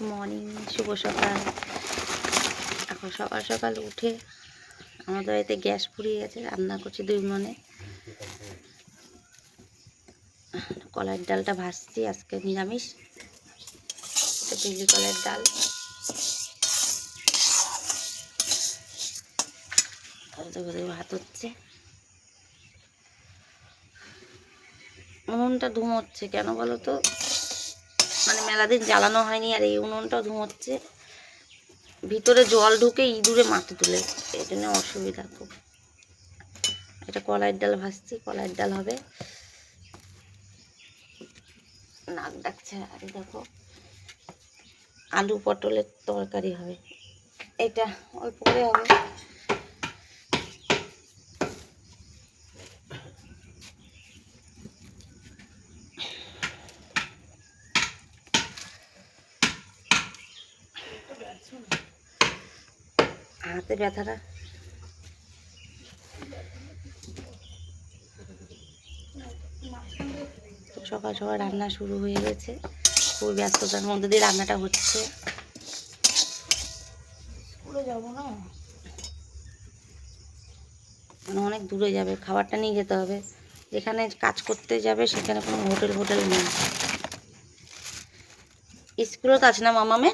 Morning, শুভ সকাল। এখন সকাল সকাল উঠে আমাদের বাড়িতে গ্যাস ফুরিয়ে গেছে, রান্না করছি 2 মনে। কলার ডালটা ভাজছি, আজকে নিরামিষ। বিলি কলার ডাল, ভাত হচ্ছে। উনুনটা ধুমোচ্ছে কেন বলো তো, মানে মেলা দিন জ্বালানো হয়নি, আর এই উনুনটাও ধুমোচ্ছে। ভিতরে জল ঢুকে ইঁদুরে মাথা তুলে, এই জন্য অসুবিধা খুব। এটা কলাইয়ের ডাল ভাজছি, কলাইয়ের ডাল হবে। নাক ডাকছে। আর দেখো আলু পটলের তরকারি হবে, এটা অল্প করে হবে। হাতে ব্যথাটা সকাল সকাল রান্না শুরু হয়ে গেছে, খুব ব্যস্ততার মধ্যে দিয়ে রান্নাটা হচ্ছে। স্কুলে যাবো না, মানে অনেক দূরে যাবে, খাবারটা নিয়ে যেতে হবে। যেখানে কাজ করতে যাবে সেখানে কোনো হোটেল নেই। স্কুলও তো আছে না মামামে?